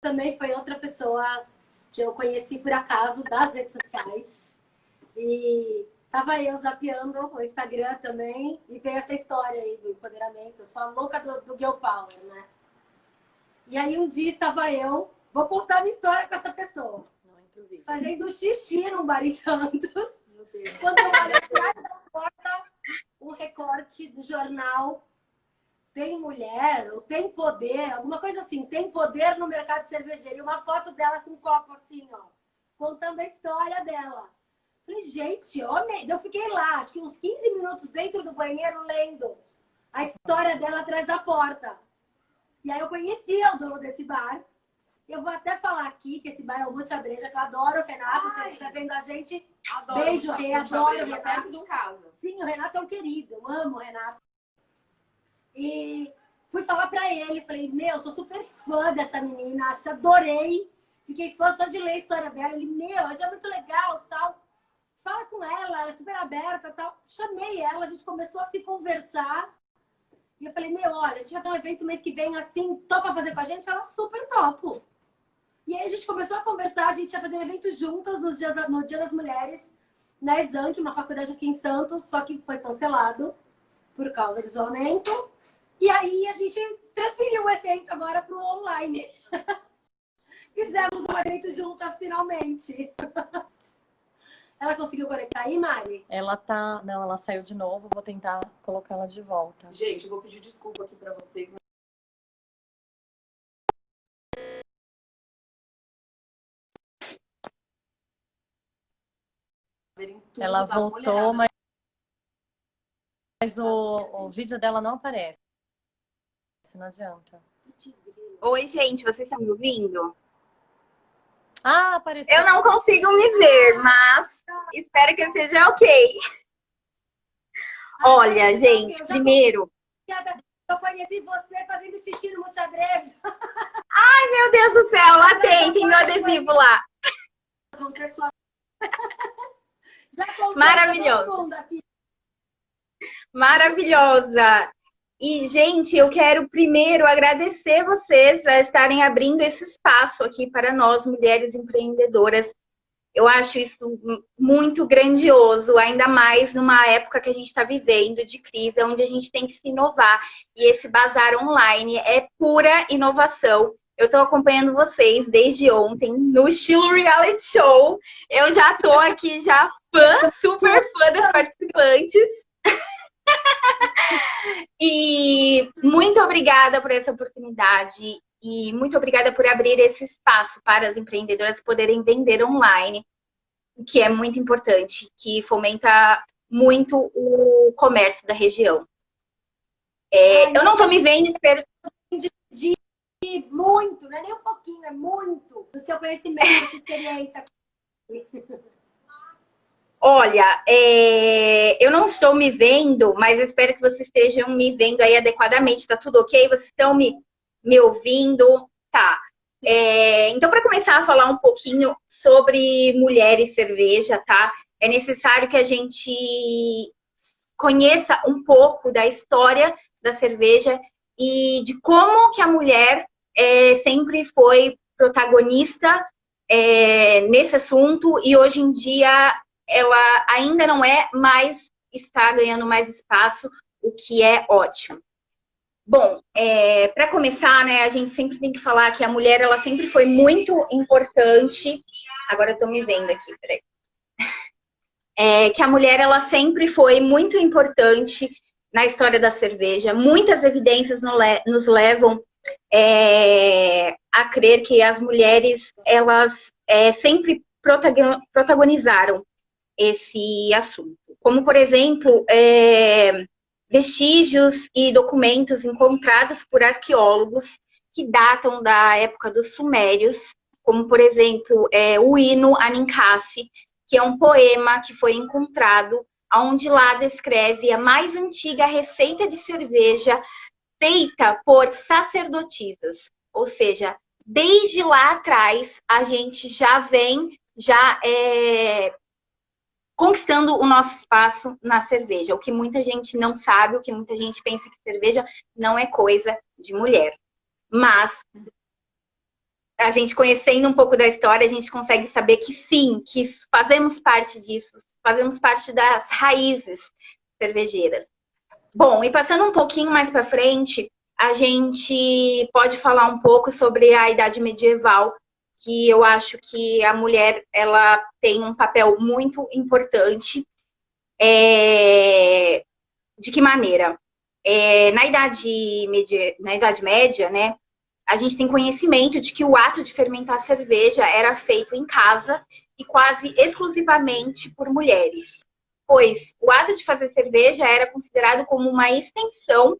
também foi outra pessoa que eu conheci por acaso das redes sociais. E tava eu zapeando o Instagram também e veio essa história aí do empoderamento. Eu sou a louca do Girl Power, né? E aí um dia estava eu, vou contar minha história com essa pessoa, fazendo xixi num bar em Santos. Quando eu olho atrás da porta, um recorte do jornal Tem Mulher, ou Tem Poder, alguma coisa assim, Tem Poder no mercado cervejeiro. E uma foto dela com um copo assim, ó, contando a história dela. Falei, gente, homem, eu fiquei lá, acho que uns 15 minutos dentro do banheiro lendo a história dela atrás da porta. E aí eu conheci o dono desse bar. Eu vou até falar aqui que esse bar é o Monte Abreja, que eu adoro o Renato. Se ele estiver vendo a gente, adoro, beijo, Rê, adoro o Renato. Perto de casa. Sim, o Renato é um querido, eu amo o Renato. E fui falar pra ele, falei, meu, sou super fã dessa menina, adorei. Fiquei fã só de ler a história dela. Ele, meu, ela é muito legal, tal. Fala com ela é super aberta, tal. Chamei ela, a gente começou a se conversar. E eu falei, meu, olha, a gente vai ter um evento mês que vem assim, topa fazer com a gente? Ela super topo. E aí a gente começou a conversar, a gente ia fazer um evento juntas no Dia das Mulheres, na Exanc, uma faculdade aqui em Santos, só que foi cancelado por causa do isolamento. E aí a gente transferiu o evento agora para o online. Fizemos um evento juntas finalmente. Ela conseguiu conectar aí, Mari? Ela tá... Não, ela saiu de novo. Vou tentar colocar ela de volta. Gente, eu vou pedir desculpa aqui pra vocês. Ela voltou, mas o vídeo dela não aparece. Não adianta. Oi, gente, vocês estão me ouvindo? Ah, apareceu. Eu não consigo me ver, mas espero que eu seja ok. Olha, gente, primeiro... Eu conheci você fazendo xixi no Monte Abreja. Ai, meu Deus do céu, lá tem meu adesivo lá. Maravilhoso. Maravilhosa. E, gente, eu quero primeiro agradecer vocês a estarem abrindo esse espaço aqui para nós, mulheres empreendedoras. Eu acho isso muito grandioso, ainda mais numa época que a gente está vivendo de crise, onde a gente tem que se inovar. E esse bazar online é pura inovação. Eu estou acompanhando vocês desde ontem no estilo reality show. Eu já estou aqui, já fã, super fã dos participantes. E muito obrigada por essa oportunidade e muito obrigada por abrir esse espaço para as empreendedoras poderem vender online, o que é muito importante, que fomenta muito o comércio da região. Eu não estou me vendo, espero... Muito, não é nem um pouquinho, é muito do seu conhecimento, da sua experiência. Olha, eu não estou me vendo, mas espero que vocês estejam me vendo aí adequadamente. Tá tudo ok? Vocês estão me ouvindo? Tá. Então, para começar a falar um pouquinho sobre mulher e cerveja, tá? É necessário que a gente conheça um pouco da história da cerveja e de como que a mulher sempre foi protagonista nesse assunto e hoje em dia ela ainda não é, mas está ganhando mais espaço, o que é ótimo. Bom, para começar, né, a gente sempre tem que falar que a mulher, ela sempre foi muito importante. Agora eu tô me vendo aqui, peraí. Que a mulher, ela sempre foi muito importante na história da cerveja. Muitas evidências nos levam a crer que as mulheres, elas sempre protagonizaram esse assunto. Como, por exemplo, vestígios e documentos encontrados por arqueólogos que datam da época dos sumérios, como, por exemplo, o hino Aninkasi, que é um poema que foi encontrado, onde lá descreve a mais antiga receita de cerveja feita por sacerdotisas. Ou seja, desde lá atrás, a gente já vem conquistando o nosso espaço na cerveja. O que muita gente não sabe, o que muita gente pensa que cerveja não é coisa de mulher. Mas a gente conhecendo um pouco da história, a gente consegue saber que sim, que fazemos parte disso, fazemos parte das raízes cervejeiras. Bom, e passando um pouquinho mais para frente, a gente pode falar um pouco sobre a Idade Medieval, que eu acho que a mulher ela tem um papel muito importante. De que maneira? Na Idade Média, né, a gente tem conhecimento de que o ato de fermentar cerveja era feito em casa e quase exclusivamente por mulheres, pois o ato de fazer cerveja era considerado como uma extensão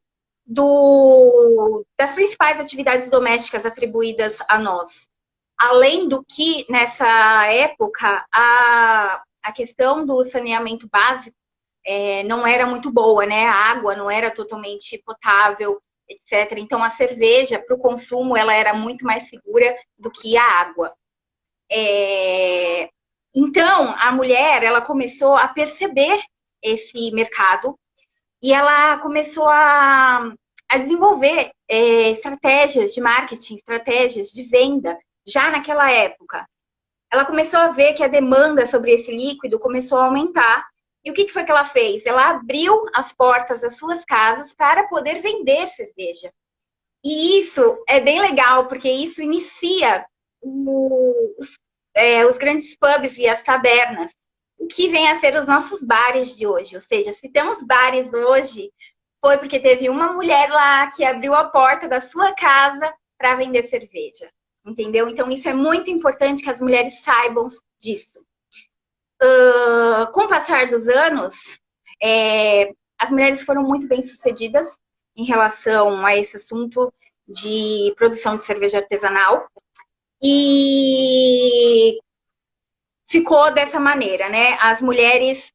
das principais atividades domésticas atribuídas a nós. Além do que, nessa época, a questão do saneamento básico não era muito boa, né? A água não era totalmente potável, etc. Então, a cerveja, para o consumo, ela era muito mais segura do que a água. Então, a mulher, ela começou a perceber esse mercado e ela começou a desenvolver estratégias de marketing, estratégias de venda, já naquela época. Ela começou a ver que a demanda sobre esse líquido começou a aumentar. E o que foi que ela fez? Ela abriu as portas das suas casas para poder vender cerveja. E isso é bem legal, porque isso inicia os grandes pubs e as tabernas, o que vem a ser os nossos bares de hoje. Ou seja, se temos bares hoje, foi porque teve uma mulher lá que abriu a porta da sua casa para vender cerveja. Entendeu? Então, isso é muito importante que as mulheres saibam disso. Com o passar dos anos, as mulheres foram muito bem-sucedidas em relação a esse assunto de produção de cerveja artesanal. E ficou dessa maneira, né? As mulheres,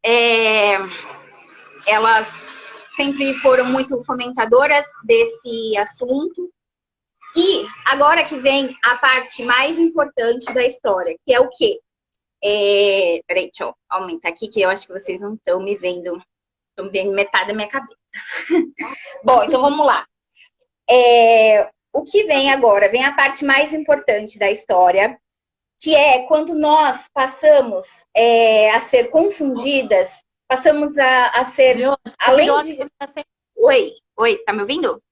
elas sempre foram muito fomentadoras desse assunto. E agora que vem a parte mais importante da história, que é o quê? Peraí, deixa eu aumentar aqui, que eu acho que vocês não estão me vendo. Estão vendo metade da minha cabeça. Bom, então vamos lá. O que vem agora? Vem a parte mais importante da história, que é quando nós passamos a ser confundidas, passamos a ser... além de... Oi, tá me ouvindo?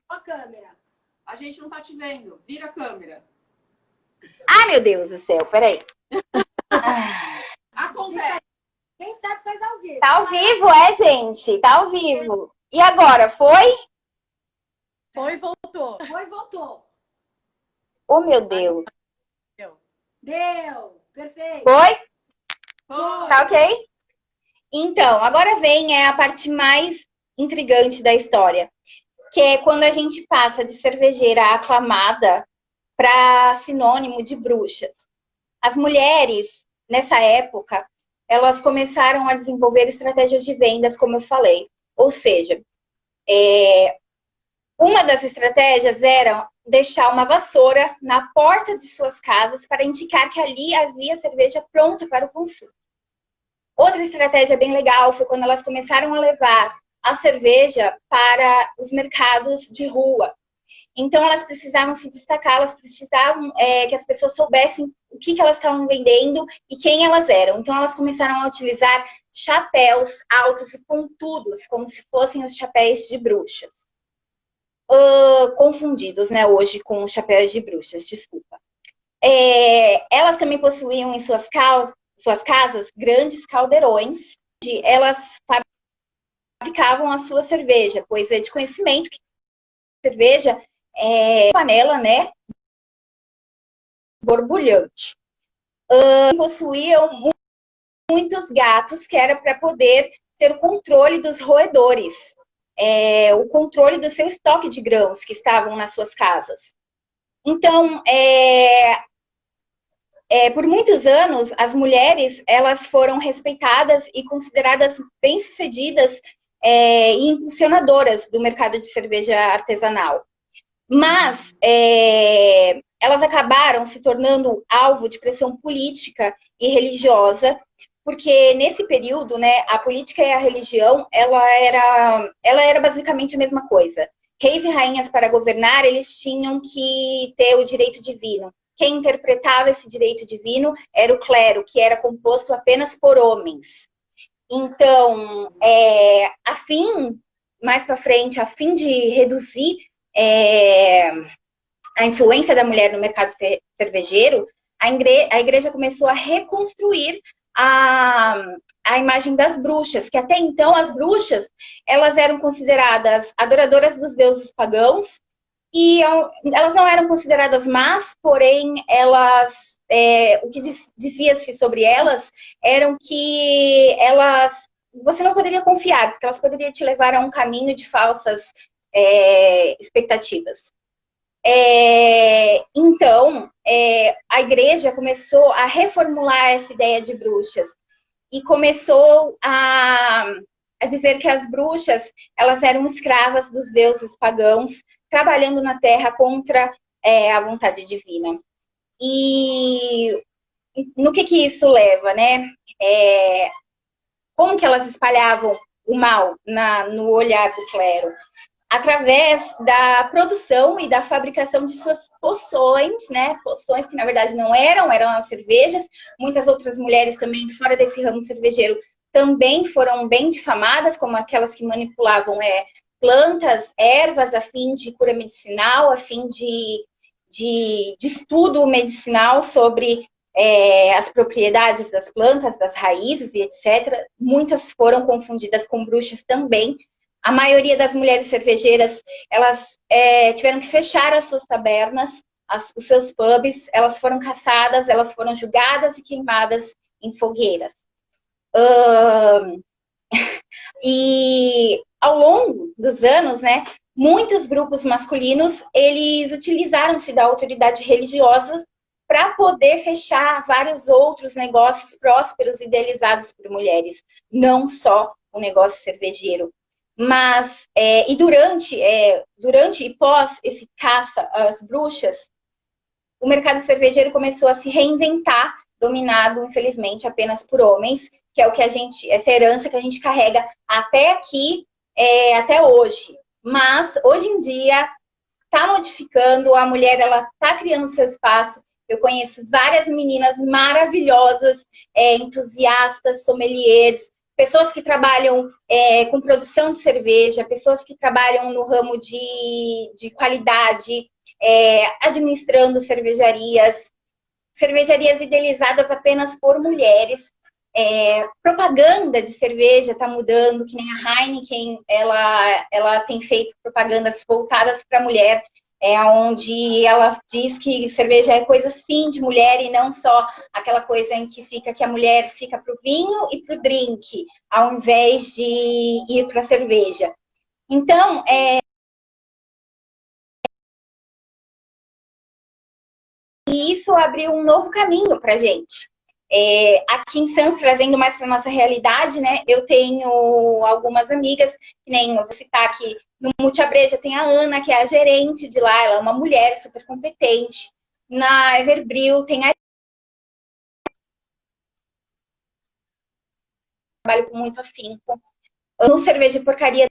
A câmera. A gente não tá te vendo. Vira a câmera. Ah, meu Deus do céu, peraí. Acontece. Quem sabe faz ao vivo. Tá ao vivo, gente? Tá ao vivo. E agora, foi? Foi e voltou. Foi e voltou. Oh, meu Deus. Deu. Perfeito. Foi? Foi. Tá ok? Então, agora vem a parte mais intrigante da história, que é quando a gente passa de cervejeira aclamada para sinônimo de bruxas. As mulheres, nessa época, elas começaram a desenvolver estratégias de vendas, como eu falei. Ou seja, uma das estratégias era deixar uma vassoura na porta de suas casas para indicar que ali havia cerveja pronta para o consumo. Outra estratégia bem legal foi quando elas começaram a levar a cerveja para os mercados de rua. Então, elas precisavam se destacar, elas precisavam que as pessoas soubessem o que elas estavam vendendo e quem elas eram. Então, elas começaram a utilizar chapéus altos e pontudos, como se fossem os chapéus de bruxas. Confundidos, né, hoje com os chapéus de bruxas, desculpa. Elas também possuíam em suas casas grandes caldeirões, onde elas fabricavam a sua cerveja, pois é de conhecimento que cerveja panela, né, borbulhante. Possuíam muitos gatos, que era para poder ter o controle dos roedores, o controle do seu estoque de grãos que estavam nas suas casas. Então, por muitos anos, as mulheres elas foram respeitadas e consideradas bem-sucedidas e impulsionadoras do mercado de cerveja artesanal. Mas elas acabaram se tornando alvo de pressão política e religiosa, porque nesse período, né, a política e a religião ela era basicamente a mesma coisa. reis e rainhas para governar, eles tinham que ter o direito divino. Quem interpretava esse direito divino era o clero, que era composto apenas por homens. Então, mais para frente, a fim de reduzir a influência da mulher no mercado cervejeiro, a igreja começou a reconstruir a imagem das bruxas, que até então as bruxas, elas eram consideradas adoradoras dos deuses pagãos, e elas não eram consideradas más, porém, o que dizia-se sobre elas eram que você não poderia confiar, porque elas poderiam te levar a um caminho de falsas expectativas. Então, a igreja começou a reformular essa ideia de bruxas e começou a dizer que as bruxas, elas eram escravas dos deuses pagãos, trabalhando na terra contra a vontade divina. E no que isso leva, né? Como que elas espalhavam o mal no olhar do clero? Através da produção e da fabricação de suas poções, né? Poções que, na verdade, não eram as cervejas. Muitas outras mulheres também, fora desse ramo cervejeiro, também foram bem difamadas, como aquelas que manipulavam plantas, ervas, a fim de cura medicinal, a fim de estudo medicinal sobre as propriedades das plantas, das raízes e etc. Muitas foram confundidas com bruxas também. A maioria das mulheres cervejeiras, elas tiveram que fechar as suas tabernas, os seus pubs, elas foram caçadas, elas foram julgadas e queimadas em fogueiras. E ao longo dos anos, né, muitos grupos masculinos, eles utilizaram-se da autoridade religiosa para poder fechar vários outros negócios prósperos idealizados por mulheres, não só o negócio cervejeiro. Mas, durante e pós esse caça às bruxas, o mercado cervejeiro começou a se reinventar, dominado, infelizmente, apenas por homens, que é o que essa herança que a gente carrega até aqui, até hoje. Mas, hoje em dia, está modificando, a mulher, ela está criando seu espaço. Eu conheço várias meninas maravilhosas, entusiastas, sommeliers, pessoas que trabalham com produção de cerveja, pessoas que trabalham no ramo de qualidade, administrando cervejarias idealizadas apenas por mulheres. Propaganda de cerveja está mudando, que nem a Heineken, ela tem feito propagandas voltadas para a mulher, onde ela diz que cerveja é coisa sim de mulher e não só aquela coisa em que a mulher fica para o vinho e para o drink, ao invés de ir para a cerveja. Então, e isso abriu um novo caminho para a gente. Aqui em Santos, trazendo mais para nossa realidade, né? Eu tenho algumas amigas, que nem eu vou citar aqui, no Multiabreja tem a Ana, que é a gerente de lá, ela é uma mulher super competente. Na Everbril tem a trabalho com muito afinco. No Cerveja Porcaria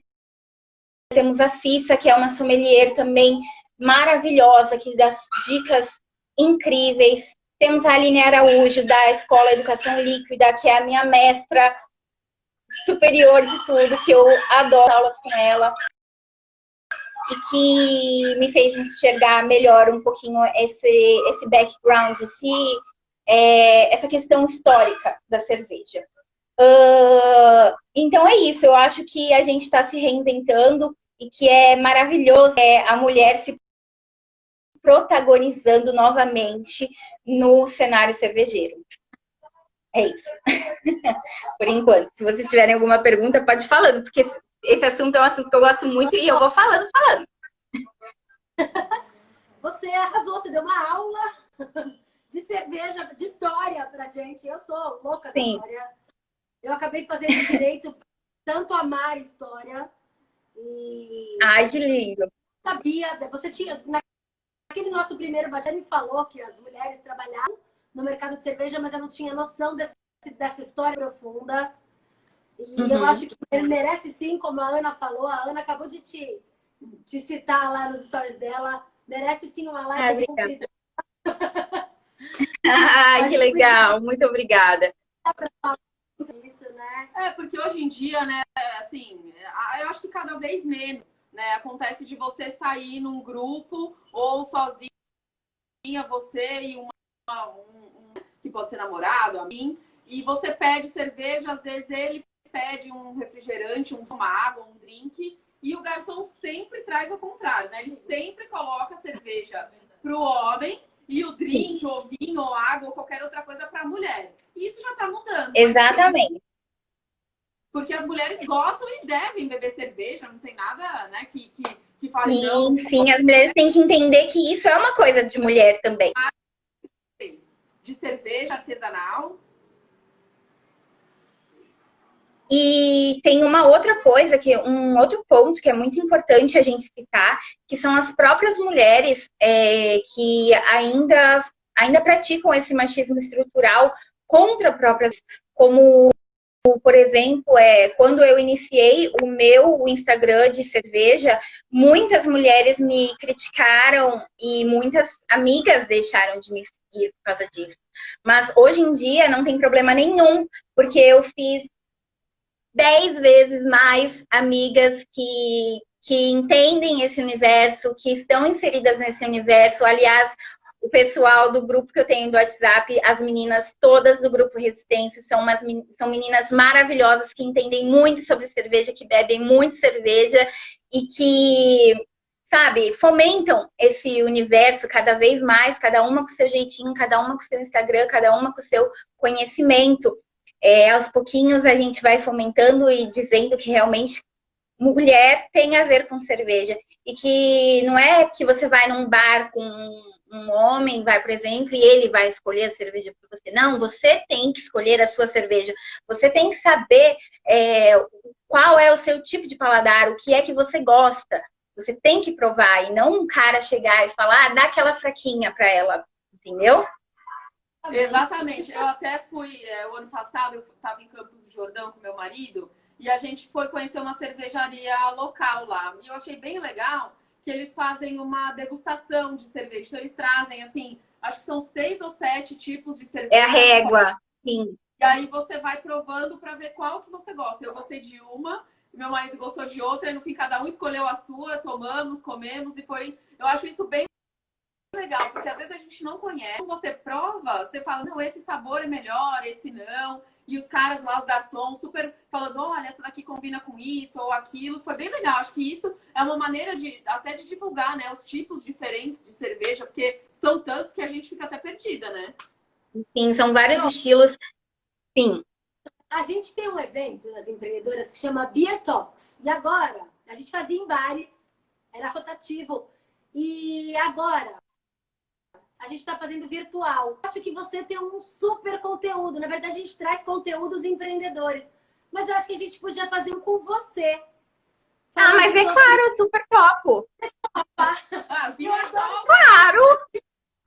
temos a Cissa, que é uma sommelier também maravilhosa, que dá dicas incríveis. Temos a Aline Araújo, da Escola Educação Líquida, que é a minha mestra superior de tudo, que eu adoro aulas com ela. E que me fez enxergar melhor um pouquinho esse background, essa questão histórica da cerveja. Então é isso, eu acho que a gente está se reinventando e que é maravilhoso a mulher se protagonizando novamente no cenário cervejeiro. É isso. Por enquanto. Se vocês tiverem alguma pergunta, pode ir falando, porque esse assunto é um assunto que eu gosto muito e eu vou falando. Você arrasou, você deu uma aula de cerveja, de história pra gente. Eu sou louca da história. Eu acabei fazendo direito, tanto amar história e... Ai, que lindo. Sabia, você tinha... Naquele nosso primeiro bate, me falou que as mulheres trabalhavam no mercado de cerveja, mas eu não tinha noção dessa história profunda. E eu acho que ele merece sim, como a Ana falou, a Ana acabou de te te citar lá nos stories dela. Merece sim uma live cumprida. Ai, que legal. Muito obrigada. Isso, né? Porque hoje em dia, né, assim, eu acho que cada vez menos, né, acontece de você sair num grupo ou sozinha, você e que pode ser namorado, a mim, e você pede cerveja, às vezes ele pede um refrigerante, uma água, um drink, e o garçom sempre traz ao contrário, né? Ele sempre coloca a cerveja pro homem e o drink, ou vinho, ou água, ou qualquer outra coisa para a mulher. E isso já está mudando. Exatamente. Porque as mulheres gostam e devem beber cerveja, não tem nada, né, que fale não. Sim, as mulheres têm que entender que isso é uma coisa de mulher também. De cerveja artesanal. E tem uma outra coisa, um outro ponto que é muito importante a gente citar, que são as próprias mulheres que ainda praticam esse machismo estrutural contra próprias, como, por exemplo, quando eu iniciei o meu Instagram de cerveja, muitas mulheres me criticaram e muitas amigas deixaram de me seguir por causa disso. Mas hoje em dia não tem problema nenhum, porque eu fiz 10 vezes mais amigas que entendem esse universo, que estão inseridas nesse universo. Aliás, o pessoal do grupo que eu tenho do WhatsApp, as meninas todas do grupo Resistência, são meninas maravilhosas que entendem muito sobre cerveja, que bebem muito cerveja e que, sabe, fomentam esse universo cada vez mais, cada uma com seu jeitinho, cada uma com seu Instagram, cada uma com seu conhecimento. Aos pouquinhos a gente vai fomentando e dizendo que realmente mulher tem a ver com cerveja. E que não é que você vai num bar com um homem, vai, por exemplo, e ele vai escolher a cerveja para você. Não, você tem que escolher a sua cerveja. Você tem que saber qual é o seu tipo de paladar, o que é que você gosta. Você tem que provar e não um cara chegar e falar, dá aquela fraquinha para ela, entendeu? Exatamente. Eu até fui, o ano passado, eu estava em Campos do Jordão com meu marido e a gente foi conhecer uma cervejaria local lá. E eu achei bem legal que eles fazem uma degustação de cerveja. Então, eles trazem, assim, acho que são 6 ou 7 tipos de cerveja. É a régua, sim. E aí você vai provando para ver qual que você gosta. Eu gostei de uma, meu marido gostou de outra, e no fim cada um escolheu a sua, tomamos, comemos e foi... Eu acho isso bem legal, porque às vezes a gente não conhece. Quando você prova, você fala, não, esse sabor é melhor, esse não. E os caras lá, os garçons, super falando, olha, essa daqui combina com isso ou aquilo. Foi bem legal. Acho que isso é uma maneira até de divulgar, né, os tipos diferentes de cerveja, porque são tantos que a gente fica até perdida, né? Sim, são vários estilos. Sim. A gente tem um evento nas empreendedoras que chama Beer Talks. E agora, a gente fazia em bares, era rotativo. E agora, a gente está fazendo virtual. Acho que você tem um super conteúdo. Na verdade, a gente traz conteúdos empreendedores. Mas eu acho que a gente podia fazer um com você. Mas é claro, eu super topo. Claro!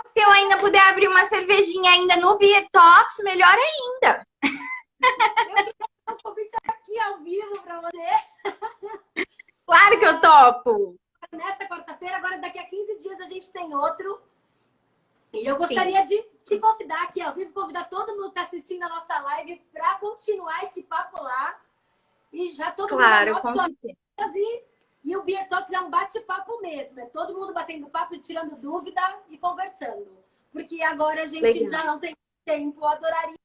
Se eu ainda puder abrir uma cervejinha ainda no Beer Talks, melhor ainda. Eu queria dar um convite aqui ao vivo para você. Claro que eu topo. Nessa quarta-feira, agora daqui a 15 dias a gente tem outro. E eu gostaria de te convidar aqui ao vivo, convidar todo mundo que está assistindo a nossa live para continuar esse papo lá. E já todo mundo com certeza. E o Beer Talks é um bate-papo mesmo. É todo mundo batendo papo, tirando dúvida e conversando. Porque agora a gente já não tem tempo. Eu adoraria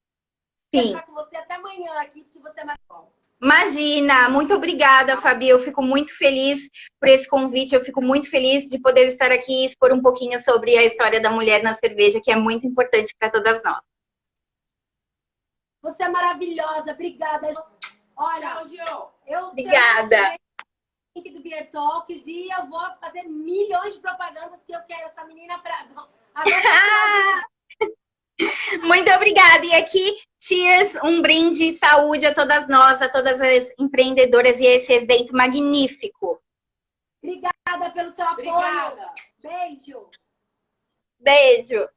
ficar com você até amanhã aqui, porque você é mais bom. Imagina, muito obrigada, Fabi. Eu fico muito feliz por esse convite. Eu fico muito feliz de poder estar aqui e expor um pouquinho sobre a história da mulher na cerveja, que é muito importante para todas nós. Você é maravilhosa. Obrigada. Olha, tchau, Gio. Obrigada. O link do Beer Talks e eu vou fazer milhões de propagandas que eu quero essa menina para... Muito obrigada. E aqui, cheers, um brinde, saúde a todas nós, a todas as empreendedoras e esse evento magnífico. Obrigada pelo seu apoio. Obrigada. Beijo. Beijo.